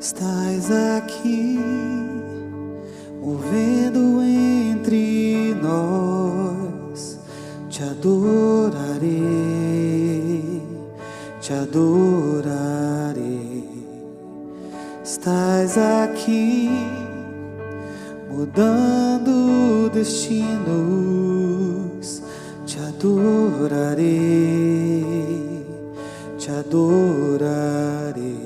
Estás aqui, movendo entre nós. Te adorarei, te adorarei. Estás aqui, mudando destinos. Te adorarei, te adorarei.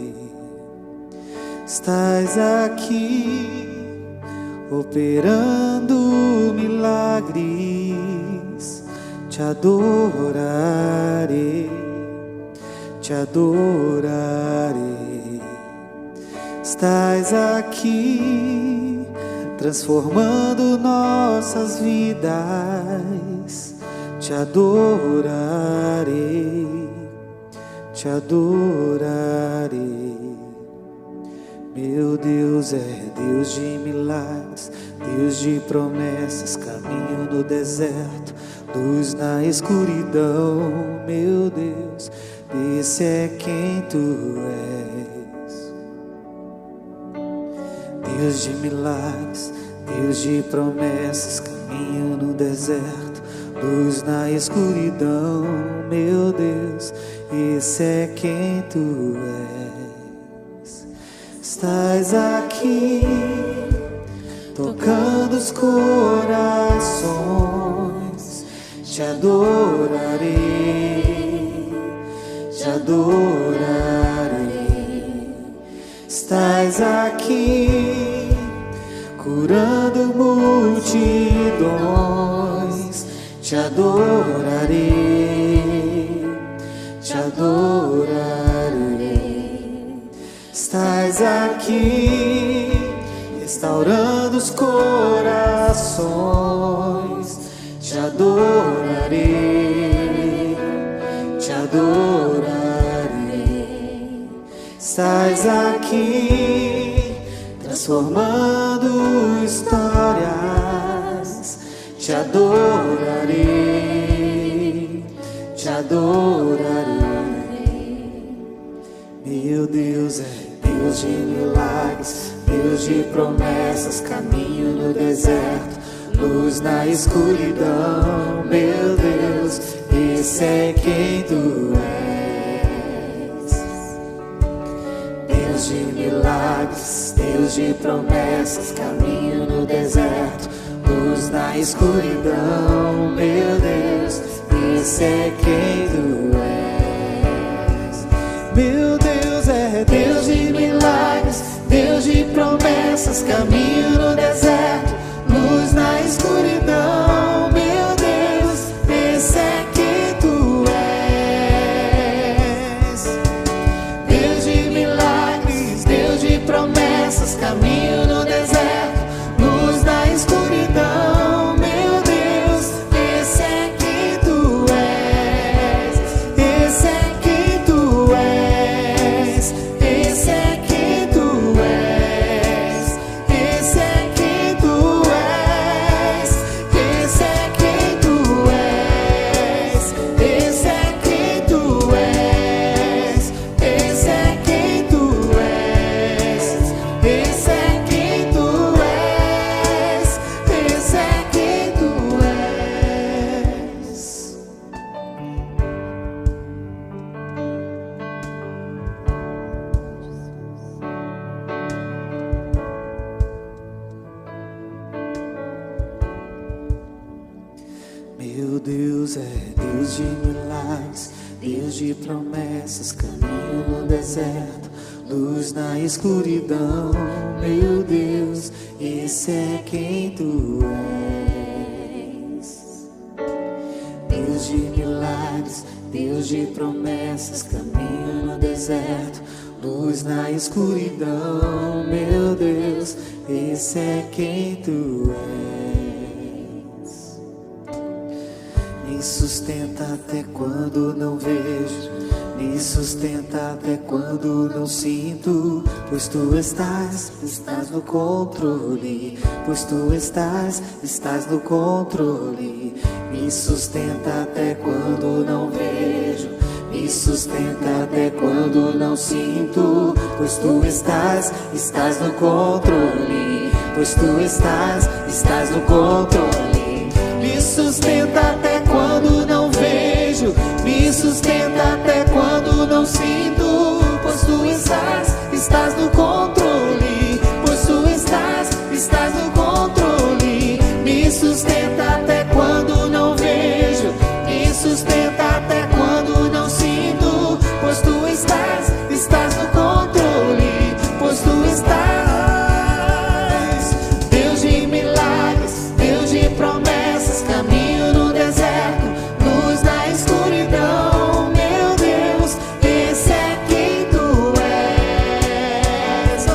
Estás aqui, operando milagres. Te adorarei, te adorarei. Estás aqui, transformando nossas vidas. Te adorarei, te adorarei. Meu Deus é Deus de milagres, Deus de promessas, caminho no deserto, luz na escuridão. Meu Deus, esse é quem Tu és. Deus de milagres, Deus de promessas, caminho no deserto, luz na escuridão. Meu Deus, esse é quem Tu és. Estás aqui, tocando os corações. Te adorarei, te adorarei. Estás aqui, curando multidões. Te adorarei, te adorarei. Estás aqui, restaurando os corações. Te adorarei, te adorarei. Estás aqui, transformando histórias. Te adorarei, te adorarei. Meu Deus é Deus de milagres, Deus de promessas, caminho no deserto, luz na escuridão. Meu Deus, esse é quem Tu és. Deus de milagres, Deus de promessas, caminho no deserto, luz na escuridão. Meu Deus, esse é quem Tu és. Meu Deus é Deus de milagres, Deus de promessas, caminho no deserto, luz na escuridão. Meu Deus, esse é quem Tu és. Deus de milagres, Deus de promessas, caminho no deserto, luz na escuridão. Meu Deus, esse é quem Tu és. Esse é quem Tu és. Esse é quem Tu és. Esse é quem Tu és. Esse é quem Tu és. Esse é quem Tu és. Esse é quem Tu és. Esse é quem Tu és. Esse é quem Tu és. Meu Deus é Deus de milagres, Deus de promessas, caminho no deserto, luz na escuridão. Meu Deus, esse é quem Tu és. Deus de milagres, Deus de promessas, caminho no deserto, luz na escuridão. Meu Deus, esse é quem Tu és. Me sustenta até quando não vejo, me sustenta até quando não sinto, pois Tu estás no controle, pois Tu estás no controle. Me sustenta até quando não vejo, me Me sustenta até quando não sinto, pois tu estás no controle. Pois tu estás no controle. Me sustenta até quando não vejo, me sustenta até quando não sinto, pois tu estás no controle. Pois tu estás no controle. Me sustenta até quando não vejo, me sustenta até quando não sinto, pois tu estás no controle. Pois tu estás, Deus de milagres, Deus de promessas, caminho no deserto, luz na escuridão. Meu Deus, esse é quem tu és.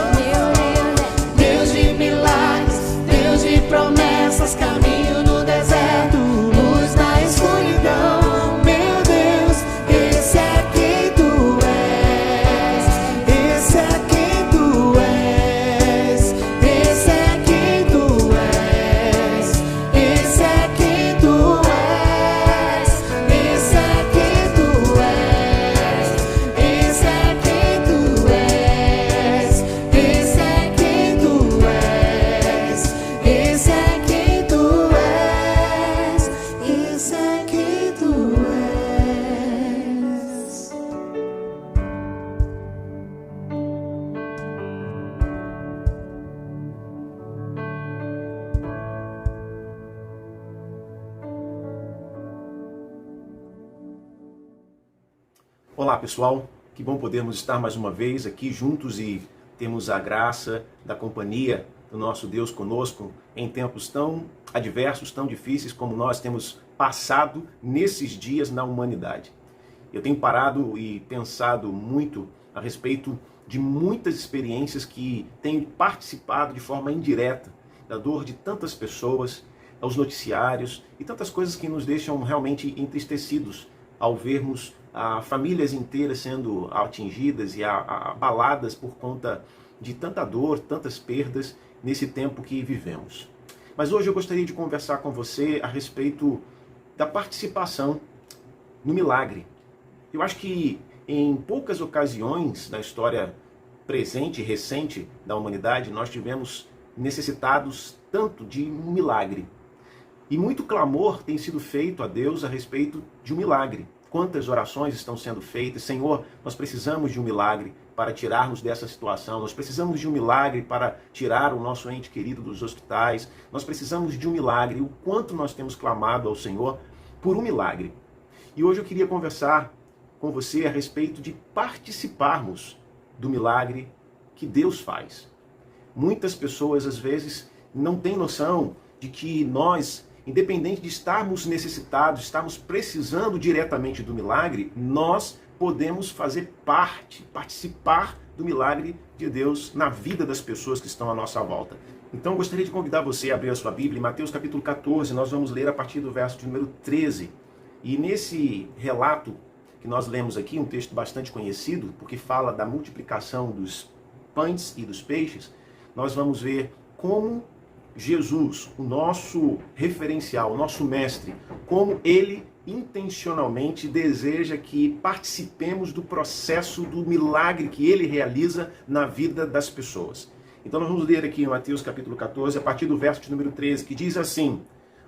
Deus de milagres, Deus de promessas, caminho no deserto, luz na escuridão. Meu Deus, esse é quem tu és. Esse é quem tu és. Esse é quem tu és. Esse é quem tu és. Esse é quem tu és. Esse é quem tu és. Esse é quem tu és. Esse é quem tu és. Esse é quem tu és. Olá pessoal, que bom podermos estar mais uma vez aqui juntos e termos a graça da companhia do nosso Deus conosco em tempos tão adversos, tão difíceis como nós temos passado nesses dias na humanidade. Eu tenho parado e pensado muito a respeito de muitas experiências que tenho participado de forma indireta da dor de tantas pessoas, aos noticiários e tantas coisas que nos deixam realmente entristecidos ao vermos famílias inteiras sendo atingidas e abaladas por conta de tanta dor, tantas perdas nesse tempo que vivemos. Mas hoje eu gostaria de conversar com você a respeito da participação no milagre. Eu acho que em poucas ocasiões na história presente e recente da humanidade nós tivemos necessitados tanto de um milagre. E muito clamor tem sido feito a Deus a respeito de um milagre. Quantas orações estão sendo feitas? Senhor, nós precisamos de um milagre para tirarmos dessa situação. Nós precisamos de um milagre para tirar o nosso ente querido dos hospitais. Nós precisamos de um milagre. O quanto nós temos clamado ao Senhor por um milagre. E hoje eu queria conversar com você a respeito de participarmos do milagre que Deus faz. Muitas pessoas, às vezes, não têm noção de que nós, independente de estarmos necessitados, estarmos precisando diretamente do milagre, nós podemos fazer parte, participar do milagre de Deus na vida das pessoas que estão à nossa volta. Então eu gostaria de convidar você a abrir a sua Bíblia, em Mateus capítulo 14, nós vamos ler a partir do verso de número 13. E nesse relato que nós lemos aqui, um texto bastante conhecido, porque fala da multiplicação dos pães e dos peixes, nós vamos ver como Jesus, o nosso referencial, o nosso mestre, como ele intencionalmente deseja que participemos do processo do milagre que ele realiza na vida das pessoas. Então nós vamos ler aqui em Mateus capítulo 14, a partir do verso de número 13, que diz assim: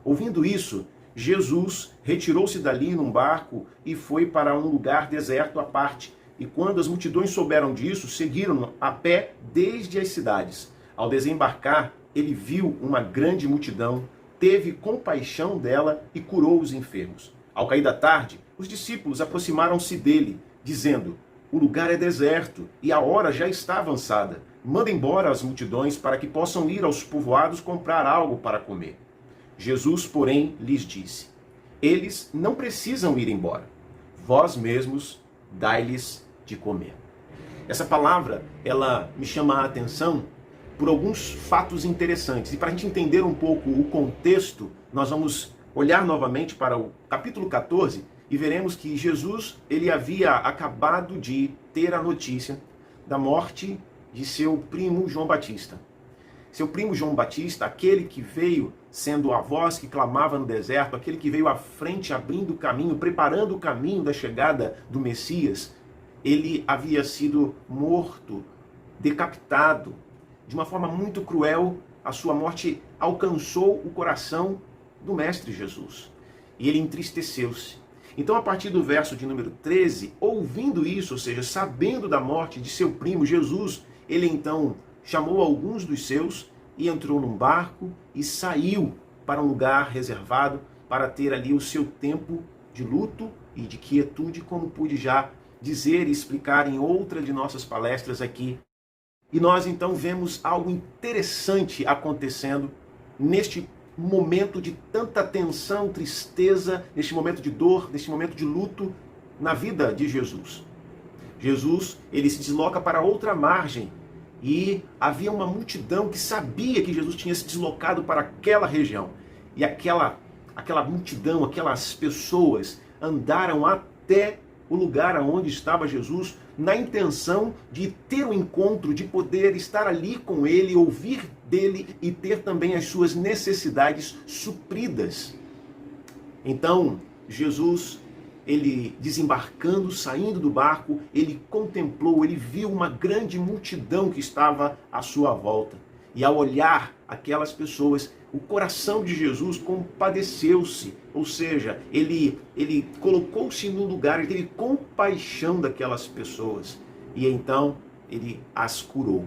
ouvindo isso, Jesus retirou-se dali num barco e foi para um lugar deserto à parte. E quando as multidões souberam disso, seguiram-no a pé desde as cidades. Ao desembarcar, ele viu uma grande multidão, teve compaixão dela e curou os enfermos. Ao cair da tarde, os discípulos aproximaram-se dele, dizendo: o lugar é deserto e a hora já está avançada. Manda embora as multidões para que possam ir aos povoados comprar algo para comer. Jesus, porém, lhes disse: eles não precisam ir embora. Vós mesmos dai-lhes de comer. Essa palavra, ela me chama a atenção por alguns fatos interessantes. E para a gente entender um pouco o contexto, nós vamos olhar novamente para o capítulo 14 e veremos que Jesus, ele havia acabado de ter a notícia da morte de seu primo João Batista. seu primo João Batista, aquele que veio sendo a voz que clamava no deserto, aquele que veio à frente abrindo o caminho, preparando o caminho da chegada do Messias, ele havia sido morto, decapitado. De uma forma muito cruel, a sua morte alcançou o coração do Mestre Jesus. E ele entristeceu-se. Então, a partir do verso de número 13, ouvindo isso, ou seja, sabendo da morte de seu primo Jesus, ele então chamou alguns dos seus e entrou num barco e saiu para um lugar reservado para ter ali o seu tempo de luto e de quietude, como pude já dizer e explicar em outra de nossas palestras aqui. E nós então vemos algo interessante acontecendo neste momento de tanta tensão, tristeza, neste momento de dor, neste momento de luto na vida de Jesus. Jesus, ele se desloca para outra margem e havia uma multidão que sabia que Jesus tinha se deslocado para aquela região. E aquela multidão, aquelas pessoas andaram até o lugar onde estava Jesus na intenção de ter um encontro, de poder estar ali com ele, ouvir dele e ter também as suas necessidades supridas. Então, Jesus, ele desembarcando, saindo do barco, ele contemplou, ele viu uma grande multidão que estava à sua volta. E ao olhar aquelas pessoas, o coração de Jesus compadeceu-se, ou seja, ele colocou-se no lugar, ele teve compaixão daquelas pessoas. E então ele as curou.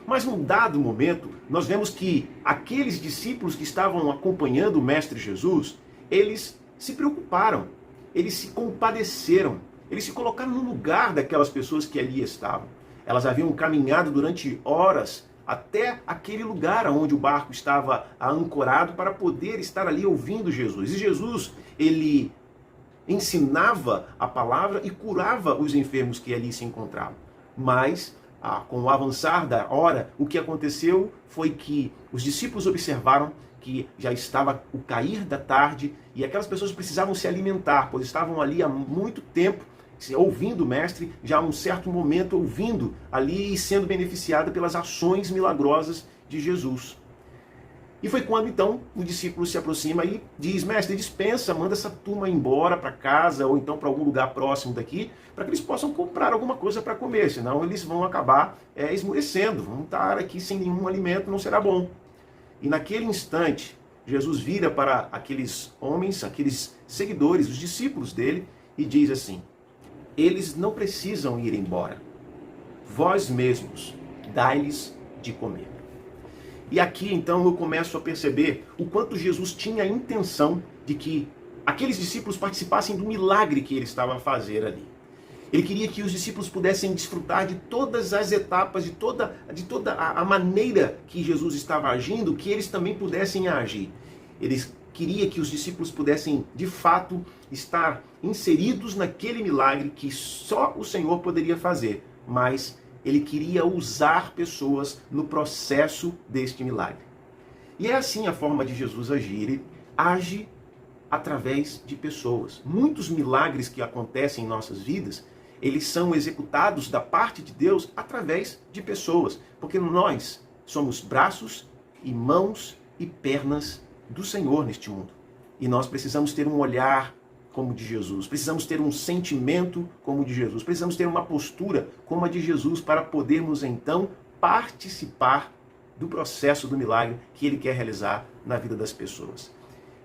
Mas num dado momento, nós vemos que aqueles discípulos que estavam acompanhando o Mestre Jesus, eles se preocuparam, eles se compadeceram, eles se colocaram no lugar daquelas pessoas que ali estavam. Elas haviam caminhado durante horas até aquele lugar onde o barco estava ancorado para poder estar ali ouvindo Jesus. E Jesus, ele ensinava a palavra e curava os enfermos que ali se encontravam. Mas, com o avançar da hora, o que aconteceu foi que os discípulos observaram que já estava o cair da tarde e aquelas pessoas precisavam se alimentar, pois estavam ali há muito tempo ouvindo o Mestre, já há um certo momento ouvindo ali e sendo beneficiada pelas ações milagrosas de Jesus. E foi quando então o discípulo se aproxima e diz: Mestre, dispensa, manda essa turma embora para casa ou então para algum lugar próximo daqui, para que eles possam comprar alguma coisa para comer, senão eles vão acabar esmorecendo, vão estar aqui sem nenhum alimento, não será bom. E naquele instante, Jesus vira para aqueles homens, aqueles seguidores, os discípulos dele, e diz assim: eles não precisam ir embora. Vós mesmos, dai-lhes de comer. E aqui então eu começo a perceber o quanto Jesus tinha a intenção de que aqueles discípulos participassem do milagre que ele estava a fazer ali. Ele queria que os discípulos pudessem desfrutar de todas as etapas, de toda a maneira que Jesus estava agindo, que eles também pudessem agir. Eles queria que os discípulos pudessem, de fato, estar inseridos naquele milagre que só o Senhor poderia fazer, mas ele queria usar pessoas no processo deste milagre. E é assim a forma de Jesus agir. Ele age através de pessoas. Muitos milagres que acontecem em nossas vidas, eles são executados da parte de Deus através de pessoas, porque nós somos braços e mãos e pernas do Senhor neste mundo. E nós precisamos ter um olhar como o de Jesus, precisamos ter um sentimento como o de Jesus, precisamos ter uma postura como a de Jesus para podermos então participar do processo do milagre que ele quer realizar na vida das pessoas.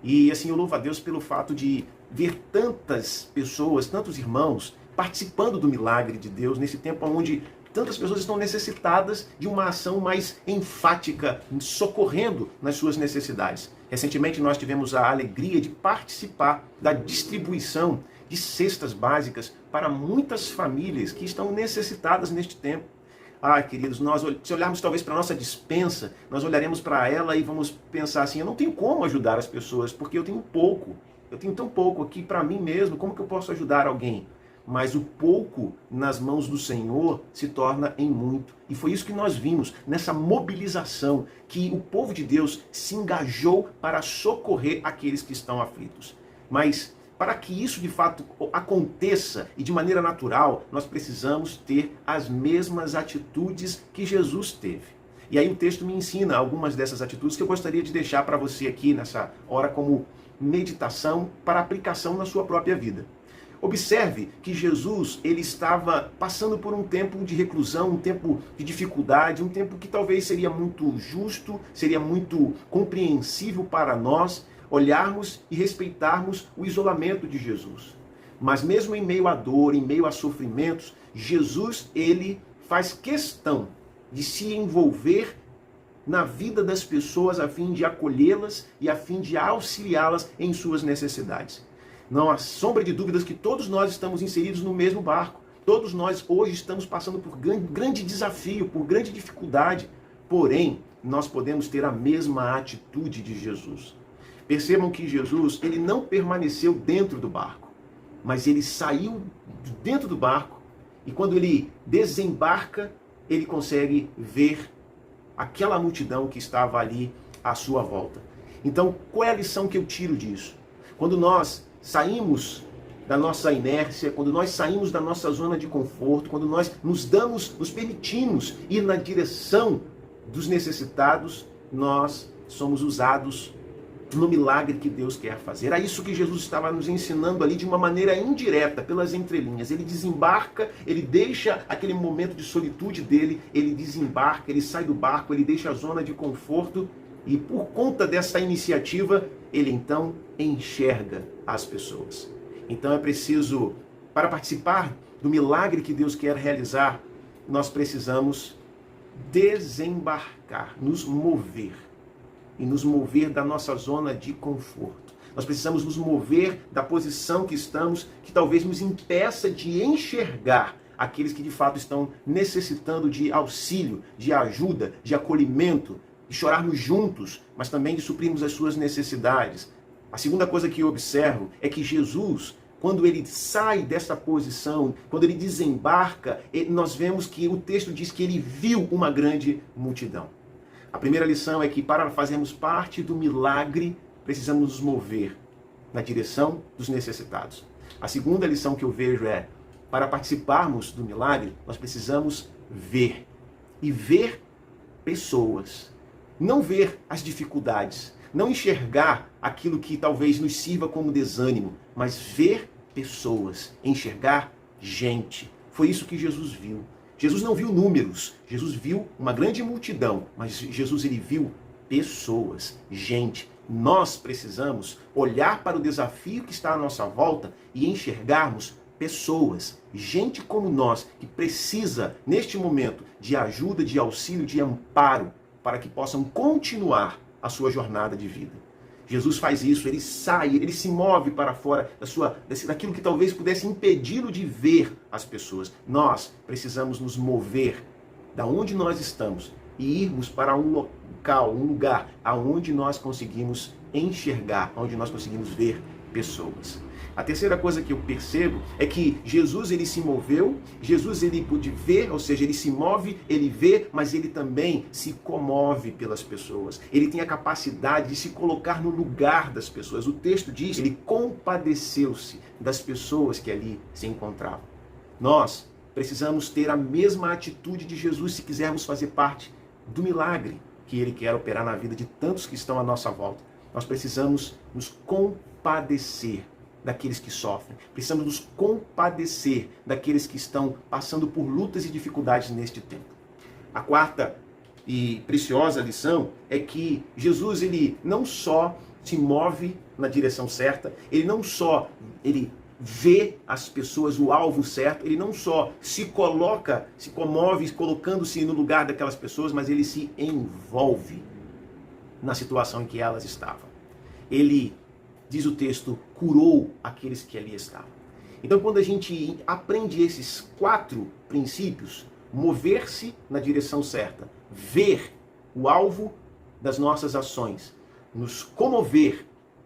E assim eu louvo a Deus pelo fato de ver tantas pessoas, tantos irmãos participando do milagre de Deus nesse tempo onde tantas pessoas estão necessitadas de uma ação mais enfática, socorrendo nas suas necessidades. Recentemente nós tivemos a alegria de participar da distribuição de cestas básicas para muitas famílias que estão necessitadas neste tempo. Queridos, se olharmos talvez para a nossa despensa, nós olharemos para ela e vamos pensar assim: eu não tenho como ajudar as pessoas porque eu tenho pouco. Eu tenho tão pouco aqui para mim mesmo, como que eu posso ajudar alguém? Mas o pouco nas mãos do Senhor se torna em muito. E foi isso que nós vimos nessa mobilização, que o povo de Deus se engajou para socorrer aqueles que estão aflitos. Mas para que isso de fato aconteça e de maneira natural, nós precisamos ter as mesmas atitudes que Jesus teve. E aí o texto me ensina algumas dessas atitudes que eu gostaria de deixar para você aqui nessa hora como meditação para aplicação na sua própria vida. Observe que Jesus, ele estava passando por um tempo de reclusão, um tempo de dificuldade, um tempo que talvez seria muito justo, seria muito compreensível para nós olharmos e respeitarmos o isolamento de Jesus. Mas mesmo em meio à dor, em meio a sofrimentos, Jesus, ele faz questão de se envolver na vida das pessoas a fim de acolhê-las e a fim de auxiliá-las em suas necessidades. Não há sombra de dúvidas que todos nós estamos inseridos no mesmo barco. Todos nós hoje estamos passando por grande desafio, por grande dificuldade. Porém, nós podemos ter a mesma atitude de Jesus. Percebam que Jesus, ele não permaneceu dentro do barco, mas ele saiu dentro do barco e quando ele desembarca, ele consegue ver aquela multidão que estava ali à sua volta. Então, qual é a lição que eu tiro disso? Quando nós saímos da nossa inércia, quando nós saímos da nossa zona de conforto, quando nós nos permitimos ir na direção dos necessitados, nós somos usados no milagre que Deus quer fazer. Era isso que Jesus estava nos ensinando ali de uma maneira indireta, pelas entrelinhas. Ele desembarca, ele deixa aquele momento de solitude dele, ele desembarca, ele sai do barco, ele deixa a zona de conforto e por conta dessa iniciativa, ele então enxerga as pessoas. Então é preciso, para participar do milagre que Deus quer realizar, nós precisamos desembarcar, nos mover. E nos mover da nossa zona de conforto. Nós precisamos nos mover da posição que estamos, que talvez nos impeça de enxergar aqueles que de fato estão necessitando de auxílio, de ajuda, de acolhimento, de chorarmos juntos, mas também de suprirmos as suas necessidades. A segunda coisa que eu observo é que Jesus, quando ele sai dessa posição, quando ele desembarca, nós vemos que o texto diz que ele viu uma grande multidão. A primeira lição é que para fazermos parte do milagre, precisamos nos mover na direção dos necessitados. A segunda lição que eu vejo é, para participarmos do milagre, nós precisamos ver. E ver pessoas. Não ver as dificuldades. Não enxergar aquilo que talvez nos sirva como desânimo, mas ver pessoas. Enxergar gente. Foi isso que Jesus viu. Jesus não viu números, Jesus viu uma grande multidão, mas Jesus ele viu pessoas, gente. Nós precisamos olhar para o desafio que está à nossa volta e enxergarmos pessoas, gente como nós, que precisa, neste momento, de ajuda, de auxílio, de amparo, para que possam continuar a sua jornada de vida. Jesus faz isso, ele sai, ele se move para fora daquilo que talvez pudesse impedi-lo de ver as pessoas. Nós precisamos nos mover da onde nós estamos e irmos para um local, um lugar aonde nós conseguimos enxergar, onde nós conseguimos ver pessoas. A terceira coisa que eu percebo é que Jesus ele se moveu, Jesus ele pôde ver, ou seja, ele se move, ele vê, mas ele também se comove pelas pessoas. Ele tem a capacidade de se colocar no lugar das pessoas. O texto diz, ele compadeceu-se das pessoas que ali se encontravam. Nós precisamos ter a mesma atitude de Jesus se quisermos fazer parte do milagre que ele quer operar na vida de tantos que estão à nossa volta. Nós precisamos nos compadecer daqueles que sofrem. Precisamos nos compadecer daqueles que estão passando por lutas e dificuldades neste tempo. A quarta e preciosa lição é que Jesus ele não só se move na direção certa, ele não só vê as pessoas, o alvo certo, ele não só se comove colocando-se no lugar daquelas pessoas, mas ele se envolve na situação em que elas estavam. Ele, diz o texto, curou aqueles que ali estavam. Então, quando a gente aprende esses 4 princípios, mover-se na direção certa, ver o alvo das nossas ações, nos comover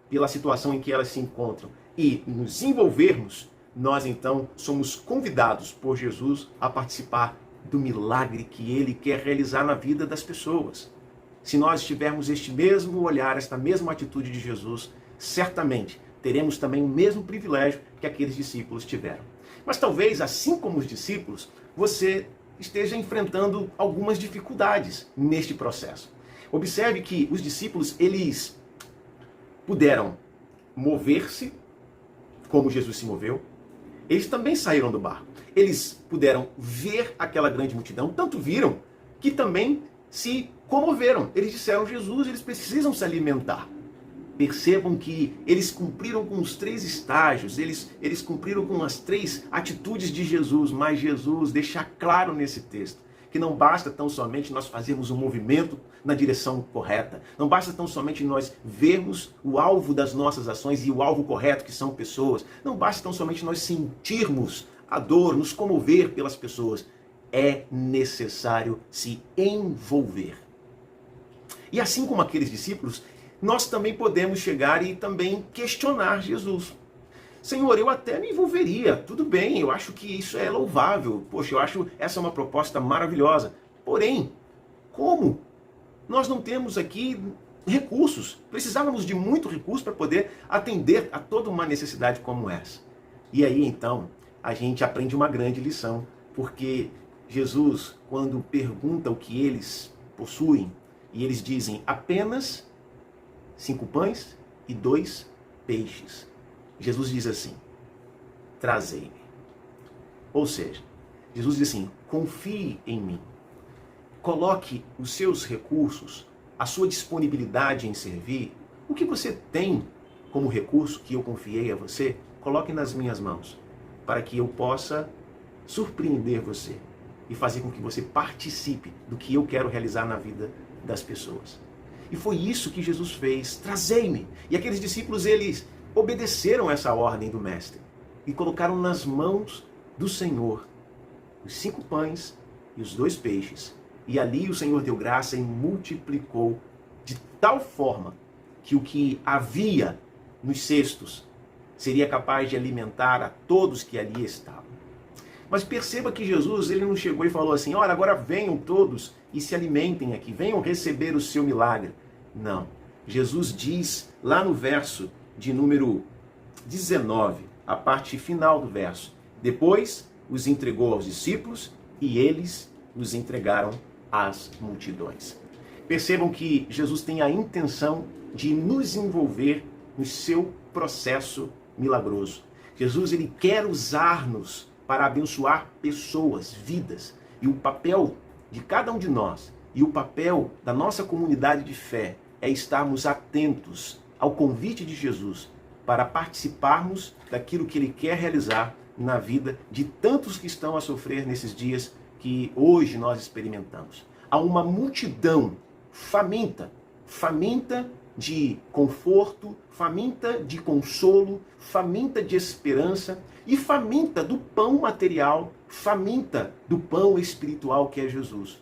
pela situação em que elas se encontram e nos envolvermos, nós então somos convidados por Jesus a participar do milagre que ele quer realizar na vida das pessoas. Se nós tivermos este mesmo olhar, esta mesma atitude de Jesus, certamente teremos também o mesmo privilégio que aqueles discípulos tiveram. Mas talvez, assim como os discípulos, você esteja enfrentando algumas dificuldades neste processo. Observe que os discípulos, eles puderam mover-se como Jesus se moveu. Eles também saíram do barco. Eles puderam ver aquela grande multidão, tanto viram que também se comoveram. Eles disseram, Jesus, eles precisam se alimentar. Percebam que eles cumpriram com os 3 estágios, eles cumpriram com as 3 atitudes de Jesus, mas Jesus deixa claro nesse texto que não basta tão somente nós fazermos um movimento na direção correta, não basta tão somente nós vermos o alvo das nossas ações e o alvo correto, que são pessoas, não basta tão somente nós sentirmos a dor, nos comover pelas pessoas, é necessário se envolver. E assim como aqueles discípulos, nós também podemos chegar e também questionar Jesus. Senhor, eu até me envolveria, tudo bem, eu acho que isso é louvável, poxa, eu acho essa uma proposta maravilhosa. Porém, como? Nós não temos aqui recursos, precisávamos de muito recurso para poder atender a toda uma necessidade como essa. E aí então, a gente aprende uma grande lição, porque Jesus, quando pergunta o que eles possuem, e eles dizem apenas 5 pães e 2 peixes. Jesus diz assim, trazei-me. Ou seja, Jesus diz assim, confie em mim. Coloque os seus recursos, a sua disponibilidade em servir. O que você tem como recurso que eu confiei a você, coloque nas minhas mãos, para que eu possa surpreender você e fazer com que você participe do que eu quero realizar na vida das pessoas. E foi isso que Jesus fez, trazei-me. E aqueles discípulos, eles obedeceram essa ordem do Mestre e colocaram nas mãos do Senhor os 5 pães e os 2 peixes. E ali o Senhor deu graça e multiplicou de tal forma que o que havia nos cestos seria capaz de alimentar a todos que ali estavam. Mas perceba que Jesus, ele não chegou e falou assim, olha, agora venham todos e se alimentem aqui, venham receber o seu milagre. Não. Jesus diz lá no verso de número 19, a parte final do verso, depois os entregou aos discípulos e eles os entregaram às multidões. Percebam que Jesus tem a intenção de nos envolver no seu processo milagroso. Jesus, ele quer usar-nos para abençoar pessoas, vidas. E o papel de cada um de nós e o papel da nossa comunidade de fé é estarmos atentos ao convite de Jesus para participarmos daquilo que ele quer realizar na vida de tantos que estão a sofrer nesses dias que hoje nós experimentamos. Há uma multidão faminta de conforto, faminta de consolo, faminta de esperança e faminta do pão material, faminta do pão espiritual que é Jesus.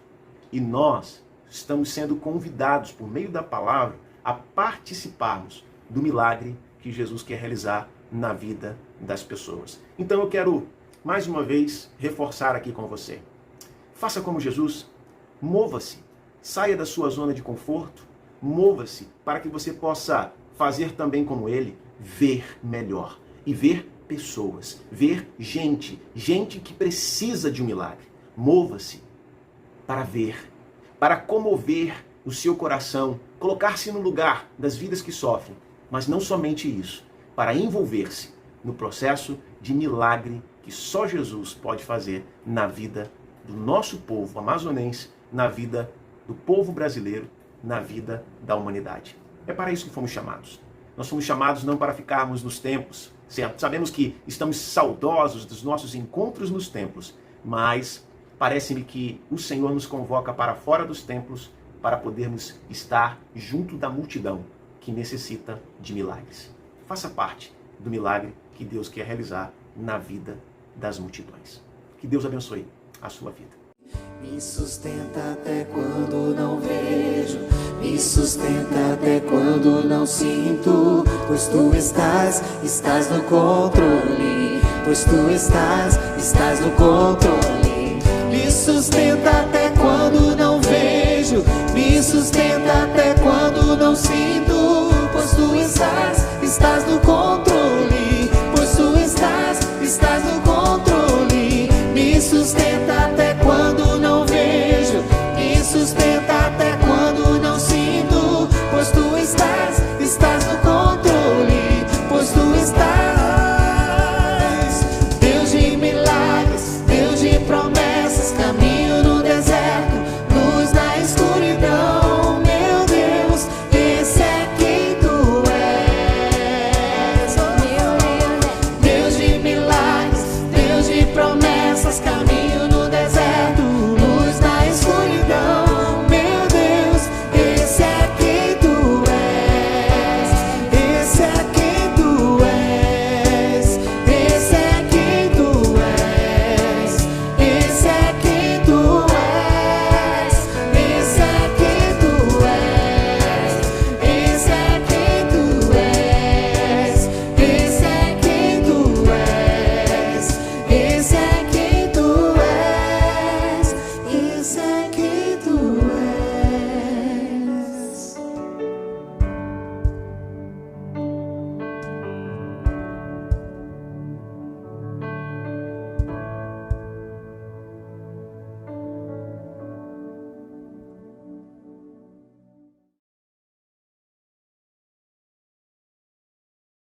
E nós estamos sendo convidados, por meio da palavra, a participarmos do milagre que Jesus quer realizar na vida das pessoas. Então eu quero, mais uma vez, reforçar aqui com você. Faça como Jesus, mova-se, saia da sua zona de conforto, mova-se para que você possa fazer também como ele, ver melhor e ver pessoas, ver gente que precisa de um milagre. Mova-se para ver, para comover o seu coração, colocar-se no lugar das vidas que sofrem, mas não somente isso, para envolver-se no processo de milagre que só Jesus pode fazer na vida do nosso povo amazonense, na vida do povo brasileiro, na vida da humanidade. É para isso que fomos chamados. Nós fomos chamados não para ficarmos nos templos, certo? Sabemos que estamos saudosos dos nossos encontros nos templos, mas parece-me que o Senhor nos convoca para fora dos templos para podermos estar junto da multidão que necessita de milagres. Faça parte do milagre que Deus quer realizar na vida das multidões. Que Deus abençoe a sua vida. Me sustenta até quando não vejo, me sustenta até quando não sinto, pois tu estás no controle, pois tu estás no controle. Me sustenta até quando não vejo, me sustenta até quando não sinto, pois tu estás no controle.